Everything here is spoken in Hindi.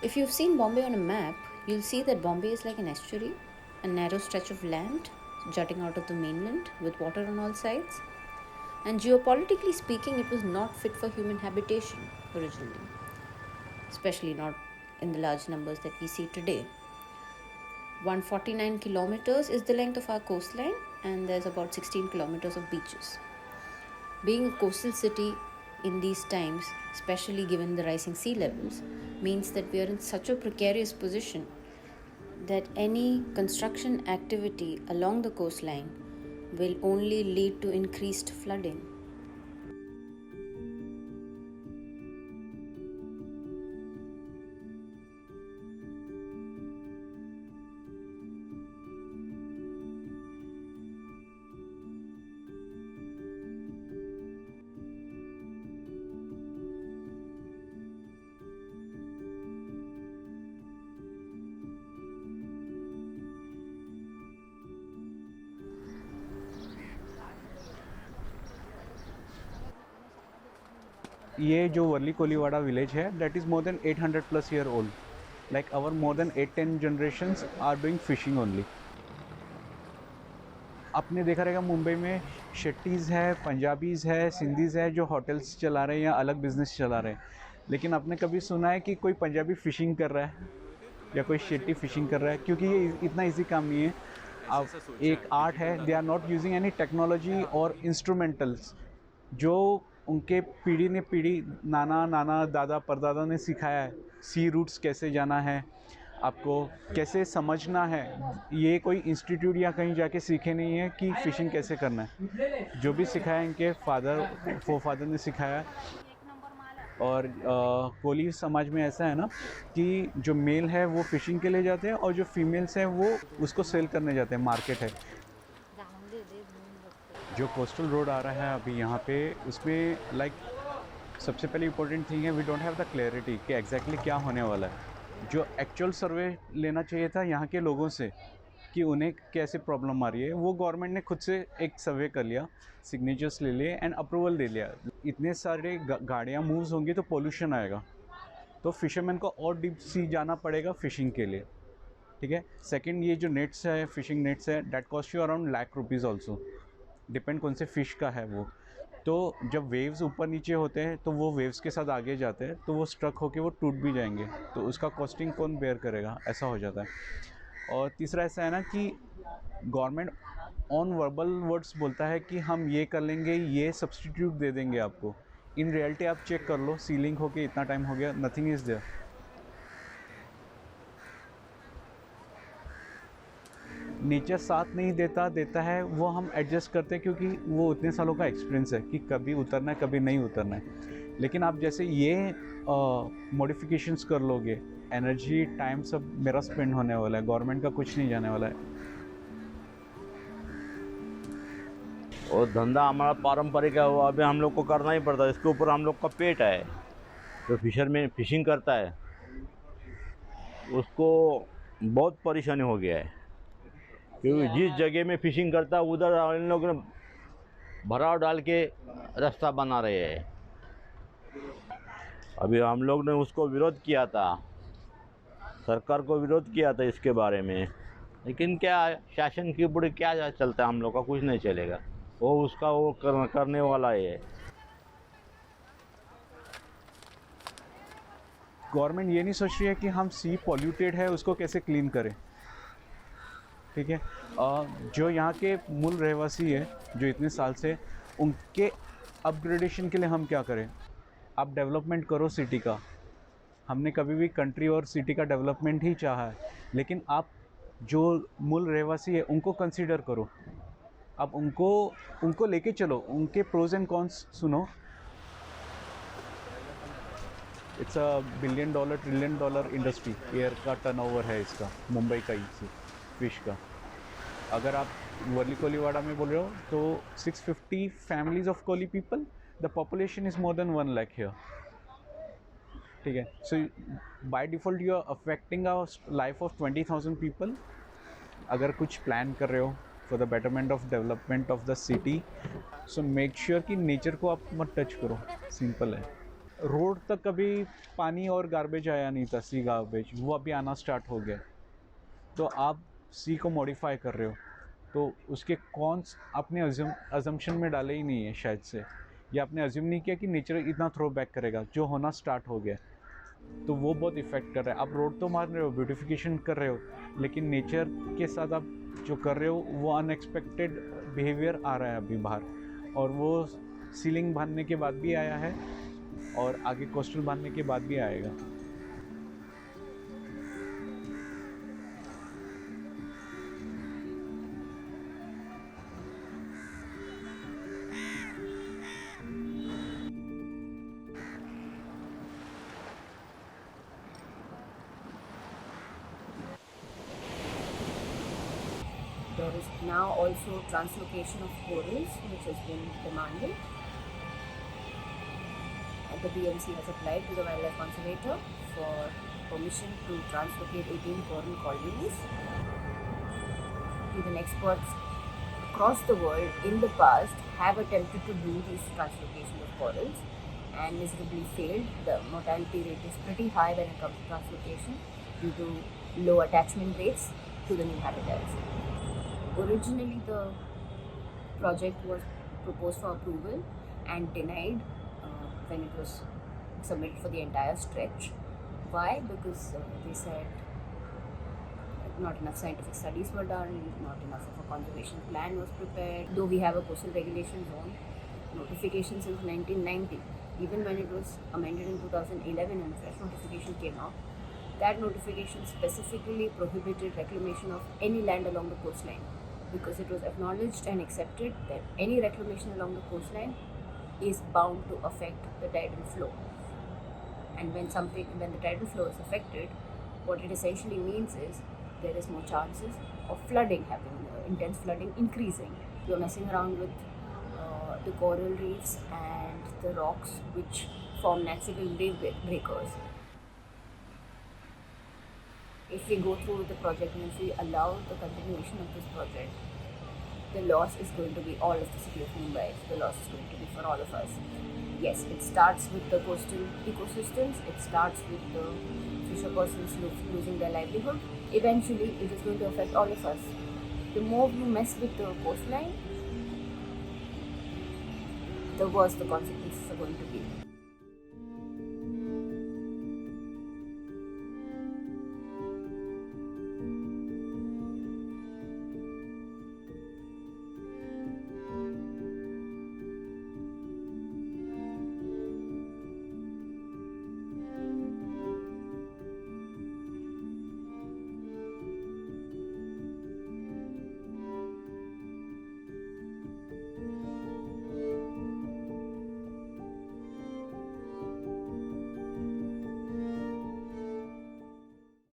If you've seen Bombay on a map, you'll see that Bombay is like an estuary, a narrow stretch of land jutting out of the mainland with water on all sides. And geopolitically speaking, it was not fit for human habitation originally, especially not in the large numbers that we see today. 149 kilometers is the length of our coastline, and there's about 16 kilometers of beaches. Being a coastal city in these times, especially given the rising sea levels, means that we are in such a precarious position that any construction activity along the coastline will only lead to increased flooding. ये जो वर्ली कोलीवाड़ा विलेज है that is more than 800 plus year old. Like our more than 8-10 generations are doing fishing only. आपने देखा रहेगा मुंबई में शेट्टीज़ है, पंजाबीज़ है, सिंधीज़ है जो होटल्स चला रहे हैं या अलग बिजनेस चला रहे हैं. लेकिन आपने कभी सुना है कि कोई पंजाबी फ़िशिंग कर रहा है या कोई शेट्टी फ़िशिंग कर रहा है? क्योंकि ये इतना इजी काम नहीं है. आप एक आर्ट है, they are not using any technology और इंस्ट्रूमेंटल्स जो उनके पीढ़ी ने पीढ़ी नाना नाना दादा परदादा ने सिखाया है. सी रूट्स कैसे जाना है, आपको कैसे समझना है. ये कोई इंस्टीट्यूट या कहीं जाके सीखे नहीं है कि फ़िशिंग कैसे करना है. जो भी सिखाया इनके फादर ने सिखाया. और कोली समाज में ऐसा है ना कि जो मेल है वो फ़िशिंग के लिए जाते हैं और जो फीमेल्स हैं वो उसको सेल करने जाते हैं. मार्केट है. जो कोस्टल रोड आ रहा है अभी यहाँ पे, उसमें लाइक सबसे पहले इम्पोर्टेंट थिंग है we don't have the clarity कि एग्जैक्टली क्या होने वाला है. जो एक्चुअल सर्वे लेना चाहिए था यहाँ के लोगों से कि उन्हें कैसे प्रॉब्लम आ रही है, वो गवर्नमेंट ने खुद से एक सर्वे कर लिया, सिग्नेचर्स ले लिए एंड अप्रूवल दे लिया. इतने सारे गाड़ियाँ मूव्स होंगी तो पोल्यूशन आएगा. तो फिशरमैन को और डीप सी जाना पड़ेगा फ़िशिंग के लिए. ठीक है. सेकंड, ये जो नेट्स है, फिशिंग नेट्स है, that cost you around ₹1,00,000 also. Depend कौन से फ़िश का है वो. तो जब वेव्स ऊपर नीचे होते हैं तो वो वेव्स के साथ आगे जाते हैं तो वो स्ट्रक होके वो टूट भी जाएंगे. तो उसका कॉस्टिंग कौन बेयर करेगा, ऐसा हो जाता है. और तीसरा ऐसा है ना कि गवर्नमेंट ऑन वर्बल वर्ड्स बोलता है कि हम ये कर लेंगे, ये सब्सटीट्यूट दे देंगे आपको. इन रियलिटी आप चेक कर लो, सीलिंग होके इतना टाइम हो गया, नथिंग इज़ देयर. नेचर साथ नहीं देता है, वो हम एडजस्ट करते हैं क्योंकि वो उतने सालों का एक्सपीरियंस है कि कभी उतरना है कभी नहीं उतरना है. लेकिन आप जैसे ये मॉडिफिकेशंस कर लोगे, एनर्जी टाइम सब मेरा स्पेंड होने वाला है, गवर्नमेंट का कुछ नहीं जाने वाला है. और धंधा हमारा पारंपरिक है, वो अभी हम लोग को करना ही पड़ता है. इसके ऊपर हम लोग का पेट है. जो फिशरमैन फिशिंग करता है उसको बहुत परेशानी हो गया है, क्योंकि जिस जगह में फिशिंग करता है उधर इन लोगों ने भराव डाल के रास्ता बना रहे हैं. अभी हम लोग ने उसको विरोध किया था, सरकार को विरोध किया था इसके बारे में. लेकिन क्या शासन की बुरी क्या चलता है, हम लोग का कुछ नहीं चलेगा. वो उसका वो करने वाला है. गवर्नमेंट ये नहीं सोच रही है कि हम सी पॉल्यूटेड है उसको कैसे क्लीन करें. ठीक है. जो यहाँ के मूल रहवासी है जो इतने साल से, उनके अपग्रेडेशन के लिए हम क्या करें. आप डेवलपमेंट करो सिटी का. हमने कभी भी कंट्री और सिटी का डेवलपमेंट ही चाहा है, लेकिन आप जो मूल रहवासी है उनको कंसीडर करो. आप उनको लेके चलो, उनके प्रोज एंड कॉन्स सुनो. It's a $1 billion $1 trillion industry air का टर्नओवर है इसका, मुंबई का ही फिश का. अगर आप वर्ली कोलीवाड़ा में बोल रहे हो तो 650 families of Koli people, the population is more than 1 lakh here. ठीक है. So by default you are affecting a life of 20,000 people. अगर कुछ प्लान कर रहे हो for the betterment of development of the city, so make sure कि नेचर को आप मत टच करो. सिंपल है. रोड तक कभी पानी और गार्बेज आया नहीं था, सी गार्बेज, वो अभी आना स्टार्ट हो गया। तो आप सी को मॉडिफाई कर रहे हो, तो उसके कॉन्स आपने अजम्पशन में डाले ही नहीं है शायद से, या आपने अज्यूम नहीं किया कि नेचर इतना थ्रो बैक करेगा, जो होना स्टार्ट हो गया। तो वो बहुत इफ़ेक्ट कर रहा है। आप रोड तो मार रहे हो, ब्यूटिफिकेशन कर रहे हो, लेकिन नेचर के साथ आप जो कर रहे हो वो अनएक्सपेक्टेड बिहेवियर आ रहा है अभी बाहर, और वो सीलिंग बांधने के बाद भी आया है और आगे कोस्टल बांधने के बाद भी आएगा। There is now also translocation of corals, which has been demanded. The BMC has applied to the Wildlife Conservator for permission to translocate 18 coral colonies. Even experts across the world in the past have attempted to do this translocation of corals and miserably failed. The mortality rate is pretty high when it comes to translocation due to low attachment rates to the new habitats. Originally, the project was proposed for approval and denied when it was submitted for the entire stretch. Why? Because they said not enough scientific studies were done, not enough of a conservation plan was prepared. Though we have a coastal regulation zone notification since 1990, even when it was amended in 2011 and a fresh notification came out, that notification specifically prohibited reclamation of any land along the coastline, because it was acknowledged and accepted that any reclamation along the coastline is bound to affect the tidal flow. And when the tidal flow is affected, what it essentially means is there is more chances of flooding happening, intense flooding increasing. You're messing around with the coral reefs and the rocks which form natural wave breakers. If we go through with the project and if we allow the continuation of this project, the loss is going to be all of the city of Mumbai. The loss is going to be for all of us. Yes, it starts with the coastal ecosystems, it starts with the fisher persons losing their livelihood. Eventually, it is going to affect all of us. The more you mess with the coastline, the worse the consequences are going to be.